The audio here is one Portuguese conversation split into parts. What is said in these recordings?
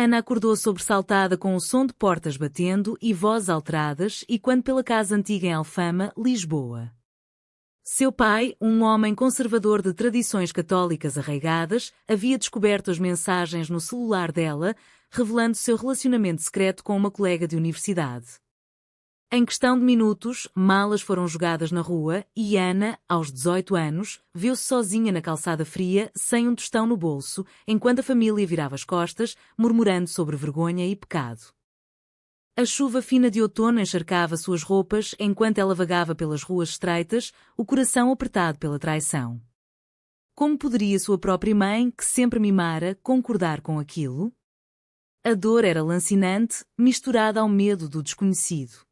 Ana acordou sobressaltada com o som de portas batendo e vozes alteradas e quando pela casa antiga em Alfama, Lisboa. Seu pai, um homem conservador de tradições católicas arraigadas, havia descoberto as mensagens no celular dela, revelando seu relacionamento secreto com uma colega de universidade. Em questão de minutos, malas foram jogadas na rua e Ana, aos 18 anos, viu-se sozinha na calçada fria, sem um tostão no bolso, enquanto a família virava as costas, murmurando sobre vergonha e pecado. A chuva fina de outono encharcava suas roupas enquanto ela vagava pelas ruas estreitas, o coração apertado pela traição. Como poderia sua própria mãe, que sempre mimara, concordar com aquilo? A dor era lancinante, misturada ao medo do desconhecido.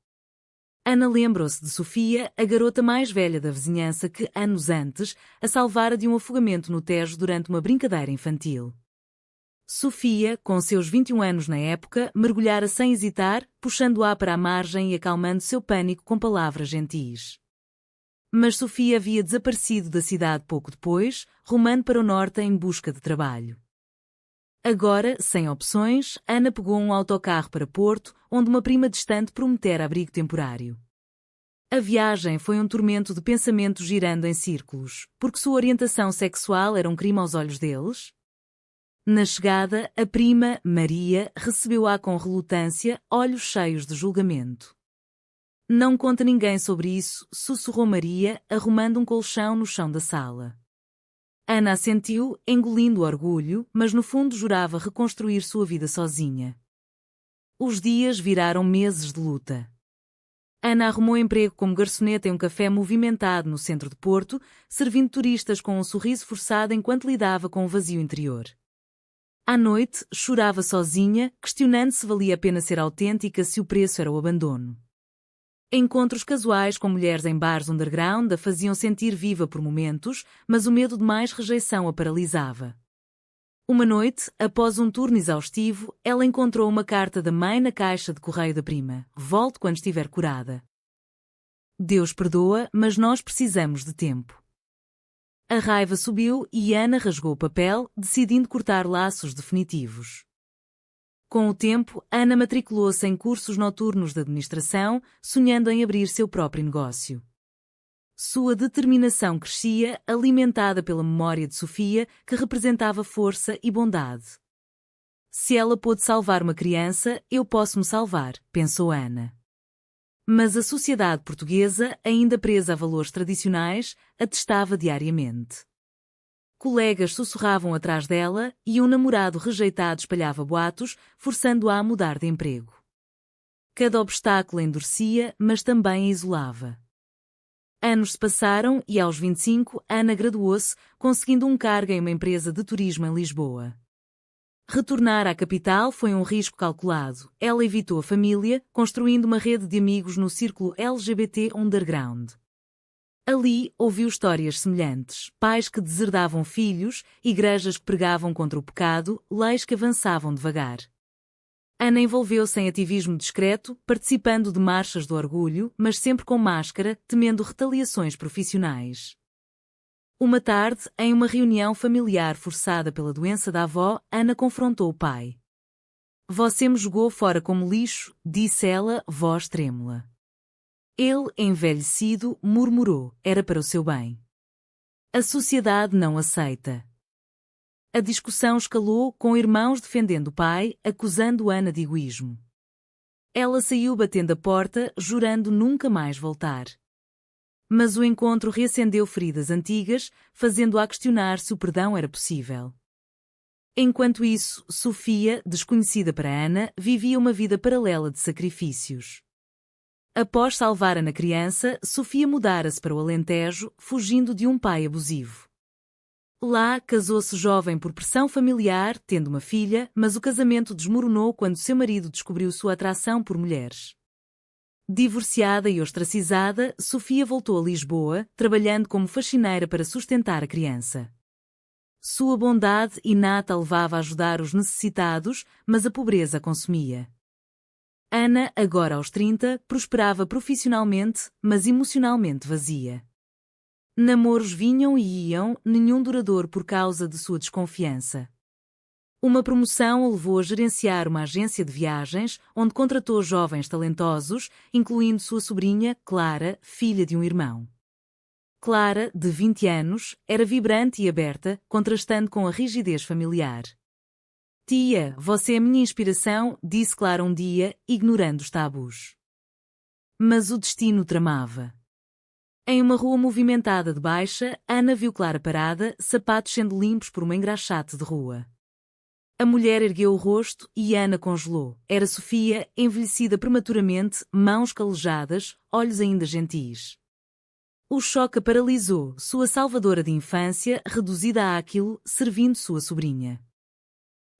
Ana lembrou-se de Sofia, a garota mais velha da vizinhança que, anos antes, a salvara de um afogamento no Tejo durante uma brincadeira infantil. Sofia, com seus 21 anos na época, mergulhara sem hesitar, puxando-a para a margem e acalmando seu pânico com palavras gentis. Mas Sofia havia desaparecido da cidade pouco depois, rumando para o norte em busca de trabalho. Agora, sem opções, Ana pegou um autocarro para Porto, onde uma prima distante prometera abrigo temporário. A viagem foi um tormento de pensamentos girando em círculos, porque sua orientação sexual era um crime aos olhos deles? Na chegada, a prima, Maria, recebeu-a com relutância, olhos cheios de julgamento. Não conta ninguém sobre isso, sussurrou Maria, arrumando um colchão no chão da sala. Ana assentiu, engolindo o orgulho, mas no fundo jurava reconstruir sua vida sozinha. Os dias viraram meses de luta. Ana arrumou emprego como garçoneta em um café movimentado no centro de Porto, servindo turistas com um sorriso forçado enquanto lidava com o vazio interior. À noite, chorava sozinha, questionando se valia a pena ser autêntica se o preço era o abandono. Encontros casuais com mulheres em bares underground a faziam sentir viva por momentos, mas o medo de mais rejeição a paralisava. Uma noite, após um turno exaustivo, ela encontrou uma carta da mãe na caixa de correio da prima. Volte quando estiver curada. Deus perdoa, mas nós precisamos de tempo. A raiva subiu e Ana rasgou o papel, decidindo cortar laços definitivos. Com o tempo, Ana matriculou-se em cursos noturnos de administração, sonhando em abrir seu próprio negócio. Sua determinação crescia, alimentada pela memória de Sofia, que representava força e bondade. Se ela pôde salvar uma criança, eu posso me salvar, pensou Ana. Mas a sociedade portuguesa, ainda presa a valores tradicionais, a testava diariamente. Colegas sussurravam atrás dela e um namorado rejeitado espalhava boatos, forçando-a a mudar de emprego. Cada obstáculo endurecia, mas também a isolava. Anos se passaram e, aos 25, Ana graduou-se, conseguindo um cargo em uma empresa de turismo em Lisboa. Retornar à capital foi um risco calculado. Ela evitou a família, construindo uma rede de amigos no círculo LGBT underground. Ali, ouviu histórias semelhantes, pais que deserdavam filhos, igrejas que pregavam contra o pecado, leis que avançavam devagar. Ana envolveu-se em ativismo discreto, participando de marchas do orgulho, mas sempre com máscara, temendo retaliações profissionais. Uma tarde, em uma reunião familiar forçada pela doença da avó, Ana confrontou o pai. Você me jogou fora como lixo, disse ela, voz trêmula. Ele, envelhecido, murmurou, era para o seu bem. A sociedade não aceita. A discussão escalou, com irmãos defendendo o pai, acusando Ana de egoísmo. Ela saiu batendo a porta, jurando nunca mais voltar. Mas o encontro reacendeu feridas antigas, fazendo-a questionar se o perdão era possível. Enquanto isso, Sofia, desconhecida para Ana, vivia uma vida paralela de sacrifícios. Após salvar Ana criança, Sofia mudara-se para o Alentejo, fugindo de um pai abusivo. Lá, casou-se jovem por pressão familiar, tendo uma filha, mas o casamento desmoronou quando seu marido descobriu sua atração por mulheres. Divorciada e ostracizada, Sofia voltou a Lisboa, trabalhando como faxineira para sustentar a criança. Sua bondade inata a levava a ajudar os necessitados, mas a pobreza a consumia. Ana, agora aos 30, prosperava profissionalmente, mas emocionalmente vazia. Namoros vinham e iam, nenhum duradouro por causa de sua desconfiança. Uma promoção o levou a gerenciar uma agência de viagens, onde contratou jovens talentosos, incluindo sua sobrinha, Clara, filha de um irmão. Clara, de 20 anos, era vibrante e aberta, contrastando com a rigidez familiar. Tia, você é minha inspiração, disse Clara um dia, ignorando os tabus. Mas o destino tramava. Em uma rua movimentada de baixa, Ana viu Clara parada, sapatos sendo limpos por uma engraxate de rua. A mulher ergueu o rosto e Ana congelou. Era Sofia, envelhecida prematuramente, mãos calejadas, olhos ainda gentis. O choque a paralisou, sua salvadora de infância, reduzida àquilo, servindo sua sobrinha.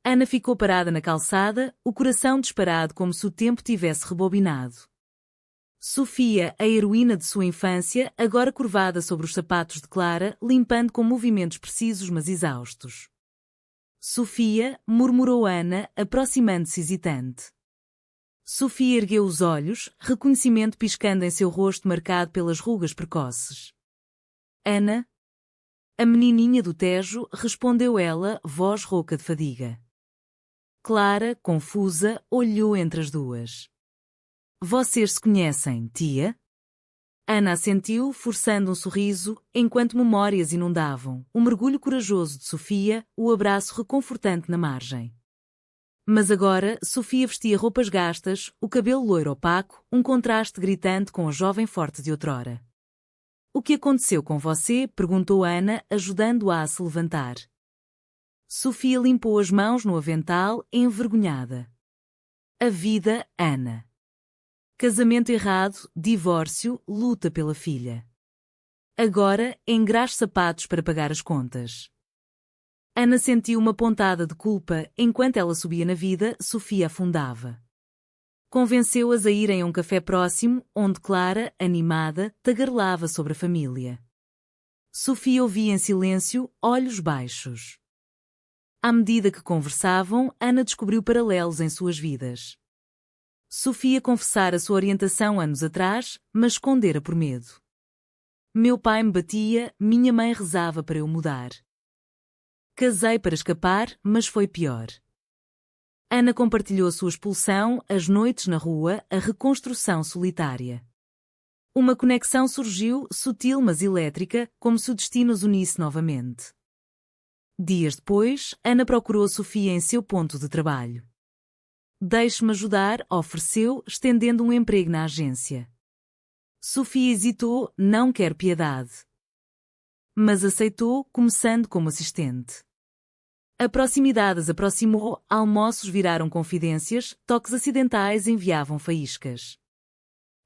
Ana ficou parada na calçada, o coração disparado como se o tempo tivesse rebobinado. Sofia, a heroína de sua infância, agora curvada sobre os sapatos de Clara, limpando com movimentos precisos mas exaustos. Sofia, murmurou Ana, aproximando-se hesitante. Sofia ergueu os olhos, reconhecimento piscando em seu rosto marcado pelas rugas precoces. Ana? A menininha do Tejo, respondeu ela, voz rouca de fadiga. Clara, confusa, olhou entre as duas. Vocês se conhecem, tia? Ana assentiu, forçando um sorriso, enquanto memórias inundavam, o mergulho corajoso de Sofia, o abraço reconfortante na margem. Mas agora, Sofia vestia roupas gastas, o cabelo loiro opaco, um contraste gritante com a jovem forte de outrora. O que aconteceu com você? Perguntou Ana, ajudando-a a se levantar. Sofia limpou as mãos no avental, envergonhada. A vida, Ana. Casamento errado, divórcio, luta pela filha. Agora, engraxe sapatos para pagar as contas. Ana sentiu uma pontada de culpa, enquanto ela subia na vida, Sofia afundava. Convenceu-as a irem a um café próximo, onde Clara, animada, tagarelava sobre a família. Sofia ouvia em silêncio, olhos baixos. À medida que conversavam, Ana descobriu paralelos em suas vidas. Sofia confessara sua orientação anos atrás, mas escondera por medo. Meu pai me batia, minha mãe rezava para eu mudar. Casei para escapar, mas foi pior. Ana compartilhou sua expulsão, as noites na rua, a reconstrução solitária. Uma conexão surgiu, sutil mas elétrica, como se o destino os unisse novamente. Dias depois, Ana procurou Sofia em seu ponto de trabalho. Deixe-me ajudar, ofereceu, estendendo um emprego na agência. Sofia hesitou, não quer piedade. Mas aceitou, começando como assistente. A proximidade as aproximou, almoços viraram confidências, toques acidentais enviavam faíscas.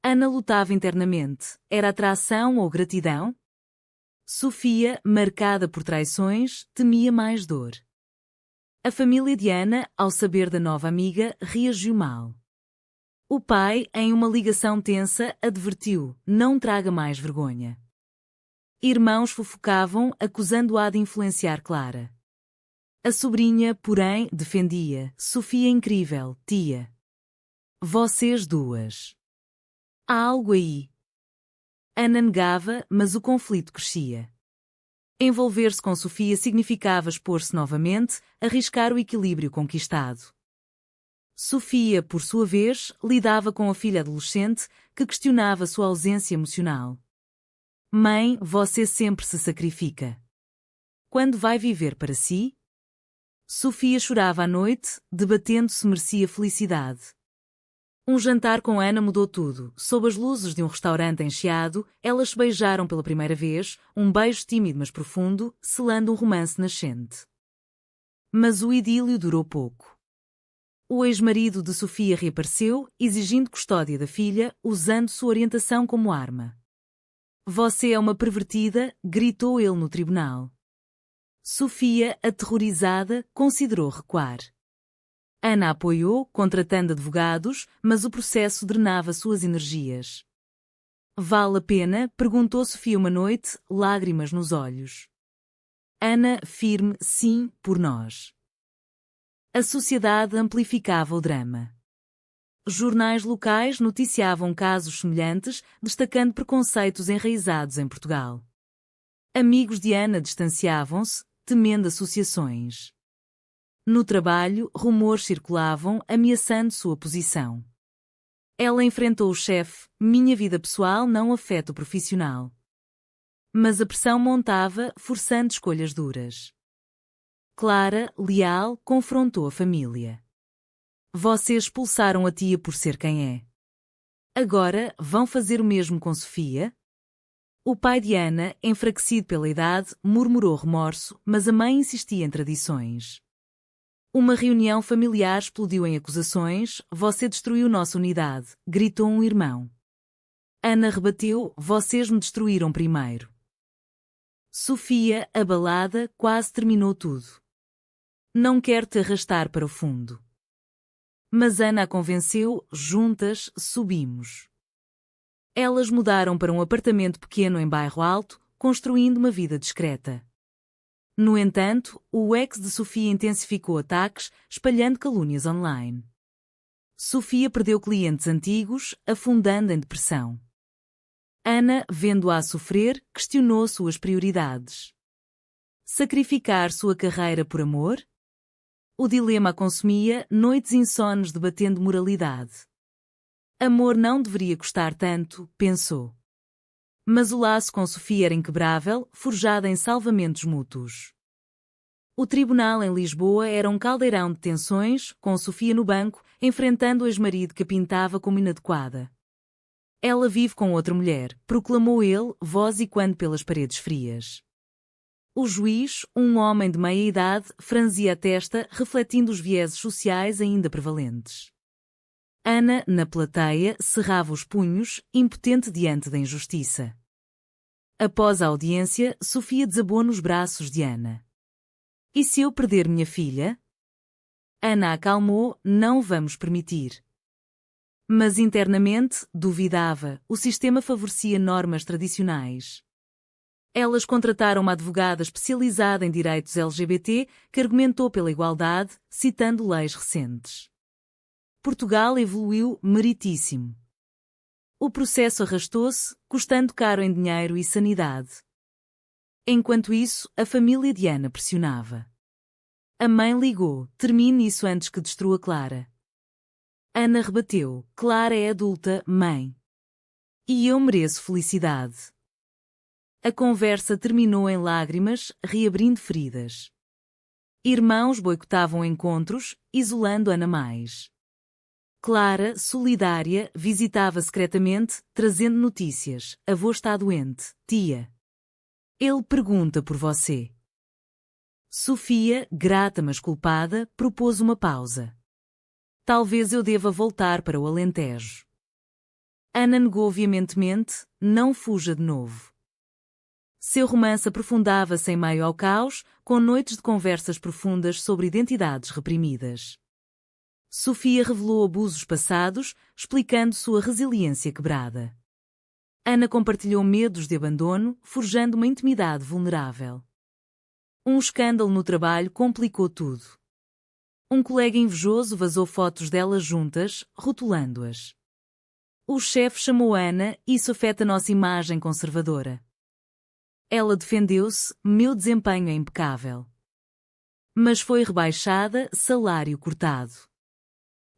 Ana lutava internamente. Era atração ou gratidão? Sofia, marcada por traições, temia mais dor. A família de Ana, ao saber da nova amiga, reagiu mal. O pai, em uma ligação tensa, advertiu: não traga mais vergonha. Irmãos fofocavam, acusando-a de influenciar Clara. A sobrinha, porém, defendia: Sofia é incrível, tia. Vocês duas. Há algo aí. Ana negava, mas o conflito crescia. Envolver-se com Sofia significava expor-se novamente, arriscar o equilíbrio conquistado. Sofia, por sua vez, lidava com a filha adolescente, que questionava sua ausência emocional. Mãe, você sempre se sacrifica. Quando vai viver para si? Sofia chorava à noite, debatendo se merecia felicidade. Um jantar com Ana mudou tudo. Sob as luzes de um restaurante encheado, elas se beijaram pela primeira vez, um beijo tímido mas profundo, selando um romance nascente. Mas o idílio durou pouco. O ex-marido de Sofia reapareceu, exigindo custódia da filha, usando sua orientação como arma. Você é uma pervertida, gritou ele no tribunal. Sofia, aterrorizada, considerou recuar. Ana apoiou, contratando advogados, mas o processo drenava suas energias. Vale a pena? Perguntou Sofia uma noite, lágrimas nos olhos. Ana, firme, sim, por nós. A sociedade amplificava o drama. Jornais locais noticiavam casos semelhantes, destacando preconceitos enraizados em Portugal. Amigos de Ana distanciavam-se, temendo associações. No trabalho, rumores circulavam, ameaçando sua posição. Ela enfrentou o chefe: minha vida pessoal não afeta o profissional. Mas a pressão montava, forçando escolhas duras. Clara, leal, confrontou a família. Vocês expulsaram a tia por ser quem é. Agora, vão fazer o mesmo com Sofia? O pai de Ana, enfraquecido pela idade, murmurou remorso, mas a mãe insistia em tradições. Uma reunião familiar explodiu em acusações: você destruiu nossa unidade, gritou um irmão. Ana rebateu: vocês me destruíram primeiro. Sofia, abalada, quase terminou tudo. Não quero te arrastar para o fundo. Mas Ana a convenceu: juntas, subimos. Elas mudaram para um apartamento pequeno em bairro alto, construindo uma vida discreta. No entanto, o ex de Sofia intensificou ataques, espalhando calúnias online. Sofia perdeu clientes antigos, afundando em depressão. Ana, vendo-a sofrer, questionou suas prioridades. Sacrificar sua carreira por amor? O dilema a consumia, noites insones debatendo moralidade. Amor não deveria custar tanto, pensou. Mas o laço com Sofia era inquebrável, forjado em salvamentos mútuos. O tribunal em Lisboa era um caldeirão de tensões, com Sofia no banco, enfrentando o ex-marido que a pintava como inadequada. Ela vive com outra mulher, proclamou ele, voz ecoando pelas paredes frias. O juiz, um homem de meia idade, franzia a testa, refletindo os vieses sociais ainda prevalentes. Ana, na plateia, cerrava os punhos, impotente diante da injustiça. Após a audiência, Sofia desabou nos braços de Ana. E se eu perder minha filha? Ana acalmou: não vamos permitir. Mas internamente, duvidava, o sistema favorecia normas tradicionais. Elas contrataram uma advogada especializada em direitos LGBT que argumentou pela igualdade, citando leis recentes. Portugal evoluiu meritíssimo. O processo arrastou-se, custando caro em dinheiro e sanidade. Enquanto isso, a família de Ana pressionava. A mãe ligou: termine isso antes que destrua Clara. Ana rebateu: Clara é adulta, mãe. E eu mereço felicidade. A conversa terminou em lágrimas, reabrindo feridas. Irmãos boicotavam encontros, isolando Ana mais. Clara, solidária, visitava secretamente, trazendo notícias: avô está doente, tia. Ele pergunta por você. Sofia, grata mas culpada, propôs uma pausa. Talvez eu deva voltar para o Alentejo. Ana negou veementemente: não fuja de novo. Seu romance aprofundava-se em meio ao caos, com noites de conversas profundas sobre identidades reprimidas. Sofia revelou abusos passados, explicando sua resiliência quebrada. Ana compartilhou medos de abandono, forjando uma intimidade vulnerável. Um escândalo no trabalho complicou tudo. Um colega invejoso vazou fotos delas juntas, rotulando-as. O chefe chamou Ana: isso afeta nossa imagem conservadora. Ela defendeu-se: meu desempenho é impecável. Mas foi rebaixada, salário cortado.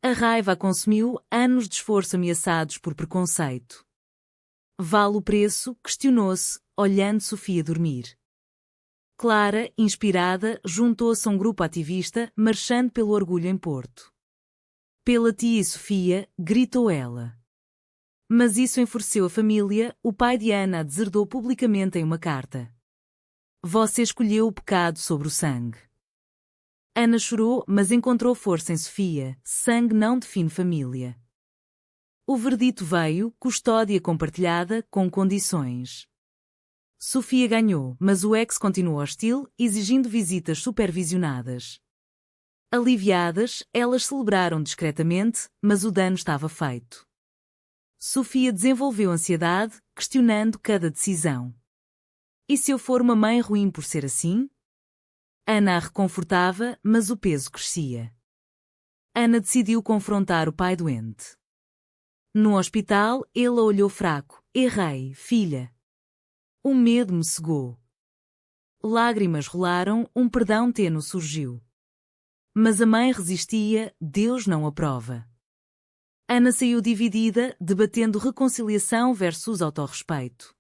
A raiva a consumiu, anos de esforço ameaçados por preconceito. Vale o preço? Questionou-se, olhando Sofia dormir. Clara, inspirada, juntou-se a um grupo ativista, marchando pelo orgulho em Porto. Pela tia Sofia, gritou ela. Mas isso enfureceu a família. O pai de Ana a deserdou publicamente em uma carta. Você escolheu o pecado sobre o sangue. Ana chorou, mas encontrou força em Sofia: sangue não define família. O verdito veio: custódia compartilhada, com condições. Sofia ganhou, mas o ex continuou hostil, exigindo visitas supervisionadas. Aliviadas, elas celebraram discretamente, mas o dano estava feito. Sofia desenvolveu ansiedade, questionando cada decisão. E se eu for uma mãe ruim por ser assim? Ana a reconfortava, mas o peso crescia. Ana decidiu confrontar o pai doente. No hospital, ele a olhou fraco: errei, filha. O medo me cegou. Lágrimas rolaram, um perdão tênue surgiu. Mas a mãe resistia, Deus não aprova. Ana saiu dividida, debatendo reconciliação versus autorrespeito.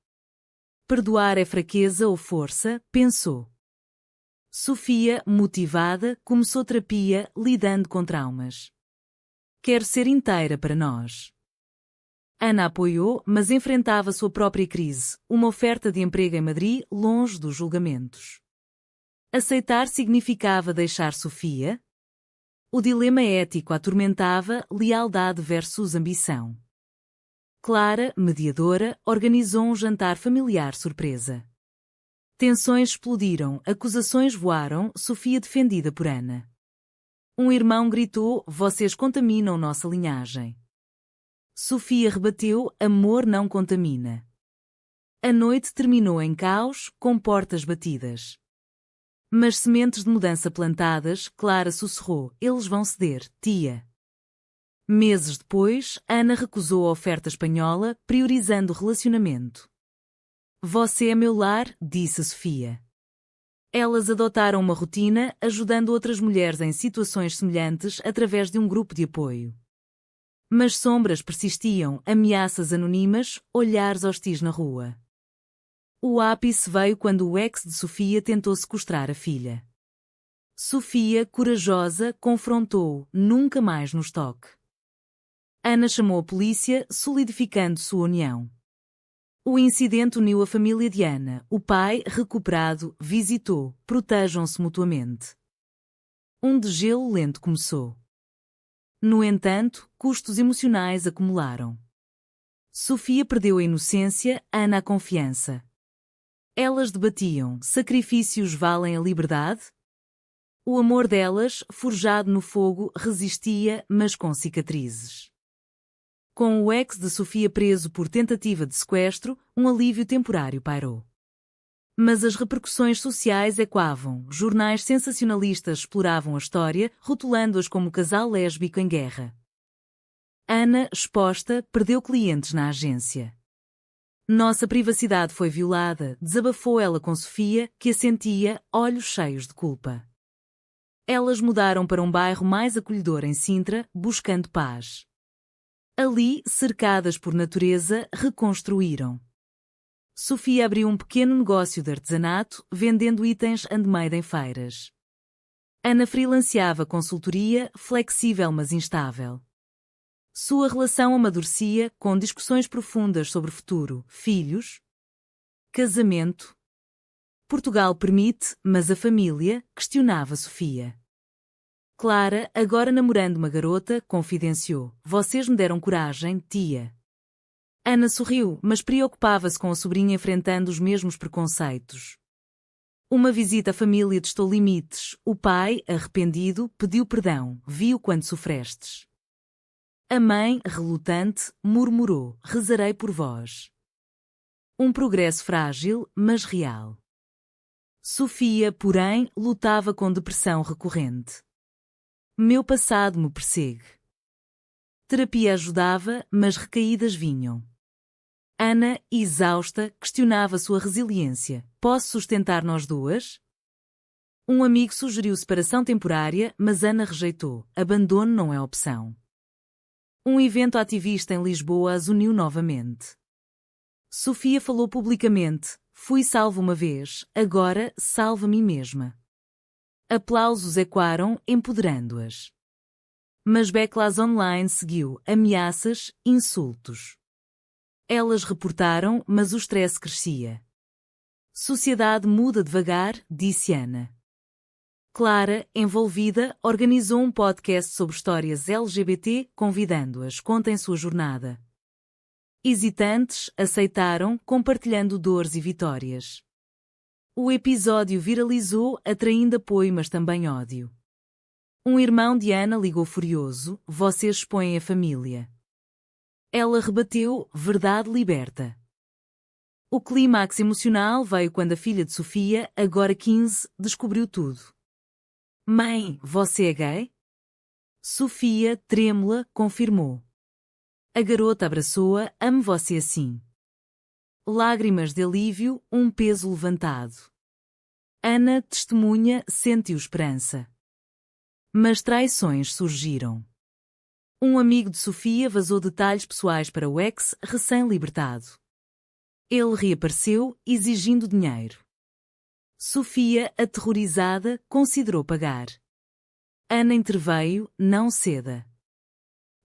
Perdoar é fraqueza ou força, pensou. Sofia, motivada, começou terapia, lidando com traumas. Quero ser inteira para nós. Ana apoiou, mas enfrentava sua própria crise, uma oferta de emprego em Madrid, longe dos julgamentos. Aceitar significava deixar Sofia? O dilema ético a atormentava, lealdade versus ambição. Clara, mediadora, organizou um jantar familiar surpresa. Tensões explodiram, acusações voaram, Sofia defendida por Ana. Um irmão gritou, vocês contaminam nossa linhagem. Sofia rebateu, amor não contamina. A noite terminou em caos, com portas batidas. Mas sementes de mudança plantadas, Clara sussurrou, eles vão ceder, tia. Meses depois, Ana recusou a oferta espanhola, priorizando o relacionamento. Você é meu lar, disse Sofia. Elas adotaram uma rotina, ajudando outras mulheres em situações semelhantes através de um grupo de apoio. Mas sombras persistiam, ameaças anônimas, olhares hostis na rua. O ápice veio quando o ex de Sofia tentou sequestrar a filha. Sofia, corajosa, confrontou, nunca mais nos toque. Ana chamou a polícia, solidificando sua união. O incidente uniu a família de Ana. O pai, recuperado, visitou, protejam-se mutuamente. Um degelo lento começou. No entanto, custos emocionais acumularam. Sofia perdeu a inocência, Ana a confiança. Elas debatiam, sacrifícios valem a liberdade? O amor delas, forjado no fogo, resistia, mas com cicatrizes. Com o ex de Sofia preso por tentativa de sequestro, um alívio temporário pairou. Mas as repercussões sociais ecoavam, jornais sensacionalistas exploravam a história, rotulando-as como casal lésbico em guerra. Ana, exposta, perdeu clientes na agência. Nossa privacidade foi violada, desabafou ela com Sofia, que a sentia, olhos cheios de culpa. Elas mudaram para um bairro mais acolhedor em Sintra, buscando paz. Ali, cercadas por natureza, reconstruíram. Sofia abriu um pequeno negócio de artesanato, vendendo itens handmade em feiras. Ana freelanceava consultoria, flexível mas instável. Sua relação amadurecia, com discussões profundas sobre futuro, filhos, casamento. Portugal permite, mas a família, questionava Sofia. Clara, agora namorando uma garota, confidenciou. Vocês me deram coragem, tia. Ana sorriu, mas preocupava-se com a sobrinha enfrentando os mesmos preconceitos. Uma visita à família testou limites. O pai, arrependido, pediu perdão. Viu quanto sofrestes. A mãe, relutante, murmurou. Rezarei por vós. Um progresso frágil, mas real. Sofia, porém, lutava com depressão recorrente. Meu passado me persegue. Terapia ajudava, mas recaídas vinham. Ana, exausta, questionava sua resiliência. Posso sustentar nós duas? Um amigo sugeriu separação temporária, mas Ana rejeitou. Abandono não é opção. Um evento ativista em Lisboa as uniu novamente. Sofia falou publicamente. Fui salva uma vez, agora salvo a mim mesma. Aplausos ecoaram, empoderando-as. Mas backlash online seguiu, ameaças, insultos. Elas reportaram, mas o stress crescia. Sociedade muda devagar, disse Ana. Clara, envolvida, organizou um podcast sobre histórias LGBT, convidando-as, contem sua jornada. Hesitantes, aceitaram, compartilhando dores e vitórias. O episódio viralizou, atraindo apoio mas também ódio. Um irmão de Ana ligou furioso, vocês expõem a família. Ela rebateu, verdade liberta. O clímax emocional veio quando a filha de Sofia, agora 15, descobriu tudo. Mãe, você é gay? Sofia, trêmula, confirmou. A garota abraçou-a, amo você assim. Lágrimas de alívio, um peso levantado. Ana, testemunha, sentiu esperança. Mas traições surgiram. Um amigo de Sofia vazou detalhes pessoais para o ex recém-libertado. Ele reapareceu, exigindo dinheiro. Sofia, aterrorizada, considerou pagar. Ana interveio: não ceda.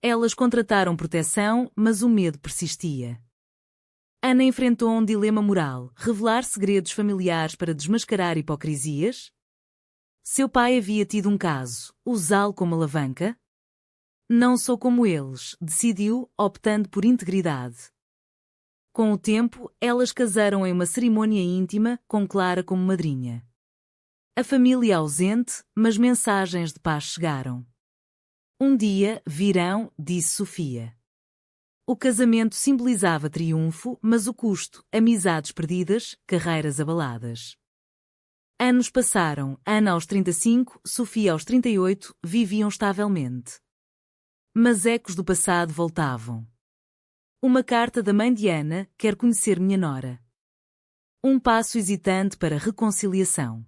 Elas contrataram proteção, mas o medo persistia. Ana enfrentou um dilema moral: revelar segredos familiares para desmascarar hipocrisias? Seu pai havia tido um caso, usá-lo como alavanca? Não sou como eles, decidiu, optando por integridade. Com o tempo, elas casaram em uma cerimônia íntima, com Clara como madrinha. A família ausente, mas mensagens de paz chegaram. Um dia virão, disse Sofia. O casamento simbolizava triunfo, mas o custo: amizades perdidas, carreiras abaladas. Anos passaram, Ana aos 35, Sofia aos 38, viviam estavelmente. Mas ecos do passado voltavam. Uma carta da mãe de Ana: quer conhecer minha nora. Um passo hesitante para reconciliação.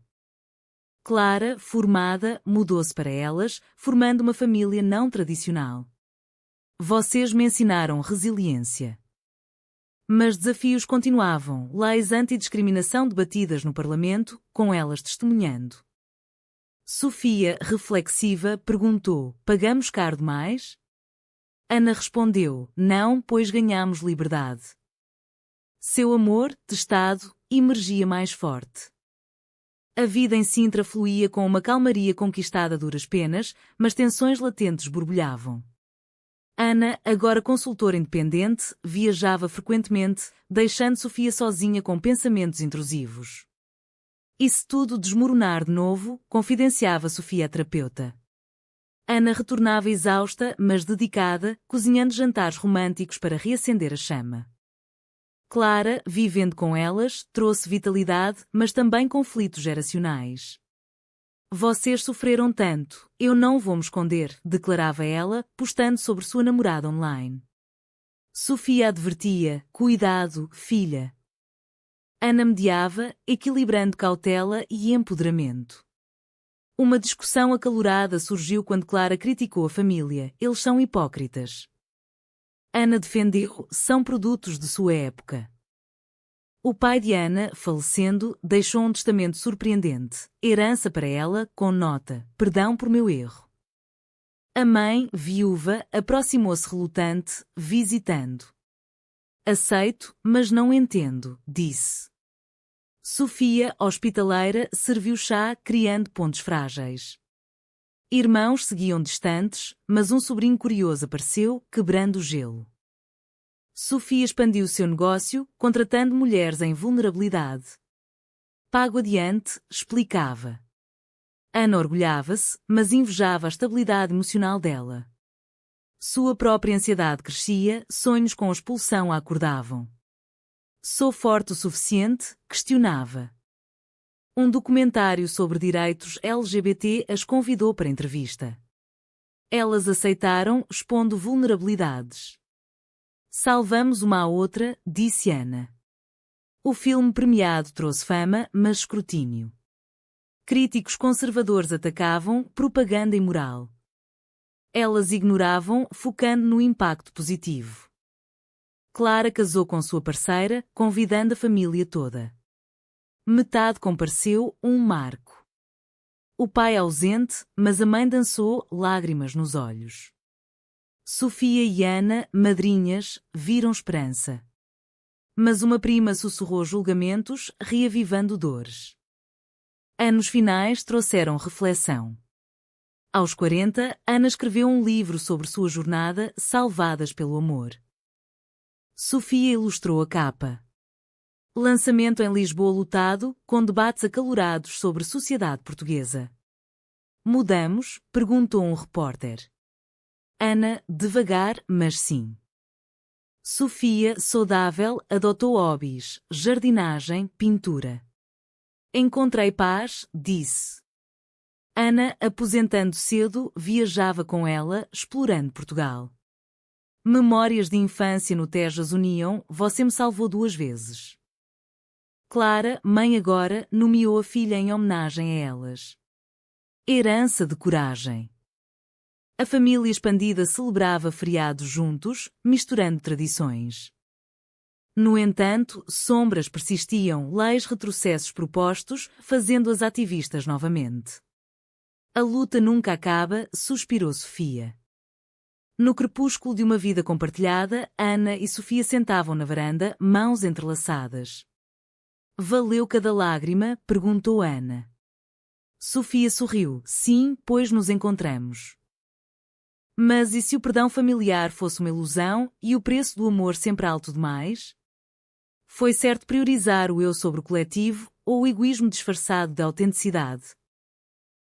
Clara, formada, mudou-se para elas, formando uma família não tradicional. Vocês me ensinaram resiliência. Mas desafios continuavam, leis antidiscriminação debatidas no Parlamento, com elas testemunhando. Sofia, reflexiva, perguntou: pagamos caro demais? Ana respondeu: não, pois ganhamos liberdade. Seu amor, testado, emergia mais forte. A vida em Sintra fluía com uma calmaria conquistada a duras penas, mas tensões latentes borbulhavam. Ana, agora consultora independente, viajava frequentemente, deixando Sofia sozinha com pensamentos intrusivos. E se tudo desmoronar de novo, confidenciava Sofia à terapeuta. Ana retornava exausta, mas dedicada, cozinhando jantares românticos para reacender a chama. Clara, vivendo com elas, trouxe vitalidade, mas também conflitos geracionais. Vocês sofreram tanto, eu não vou me esconder, declarava ela, postando sobre sua namorada online. Sofia advertia: cuidado, filha. Ana mediava, equilibrando cautela e empoderamento. Uma discussão acalorada surgiu quando Clara criticou a família: eles são hipócritas. Ana defendeu: são produtos de sua época. O pai de Ana, falecendo, deixou um testamento surpreendente, herança para ela, com nota: perdão por meu erro. A mãe, viúva, aproximou-se relutante, visitando. Aceito, mas não entendo, disse. Sofia, hospitaleira, serviu chá, criando pontos frágeis. Irmãos seguiam distantes, mas um sobrinho curioso apareceu, quebrando o gelo. Sofia expandiu seu negócio, contratando mulheres em vulnerabilidade. Pago adiante, explicava. Ana orgulhava-se, mas invejava a estabilidade emocional dela. Sua própria ansiedade crescia, sonhos com expulsão a acordavam. Sou forte o suficiente? Questionava. Um documentário sobre direitos LGBT as convidou para entrevista. Elas aceitaram, expondo vulnerabilidades. Salvamos uma à outra, disse Ana. O filme premiado trouxe fama, mas escrutínio. Críticos conservadores atacavam, propaganda imoral. Elas ignoravam, focando no impacto positivo. Clara casou com sua parceira, convidando a família toda. Metade compareceu, um marco. O pai ausente, mas a mãe dançou, lágrimas nos olhos. Sofia e Ana, madrinhas, viram esperança. Mas uma prima sussurrou julgamentos, reavivando dores. Anos finais trouxeram reflexão. Aos 40, Ana escreveu um livro sobre sua jornada, Salvadas pelo Amor. Sofia ilustrou a capa. Lançamento em Lisboa lotado, com debates acalorados sobre sociedade portuguesa. Mudamos? Perguntou um repórter. Ana, devagar, mas sim. Sofia, saudável, adotou hobbies, jardinagem, pintura. Encontrei paz, disse. Ana, aposentando cedo, viajava com ela, explorando Portugal. Memórias de infância no Tejo as uniam, você me salvou 2 vezes. Clara, mãe agora, nomeou a filha em homenagem a elas. Herança de coragem. A família expandida celebrava feriados juntos, misturando tradições. No entanto, sombras persistiam, leis retrocessos propostos, fazendo as ativistas novamente. A luta nunca acaba, suspirou Sofia. No crepúsculo de uma vida compartilhada, Ana e Sofia sentavam na varanda, mãos entrelaçadas. Valeu cada lágrima? Perguntou Ana. Sofia sorriu. Sim, pois nos encontramos. Mas e se o perdão familiar fosse uma ilusão e o preço do amor sempre alto demais? Foi certo priorizar o eu sobre o coletivo ou o egoísmo disfarçado de autenticidade?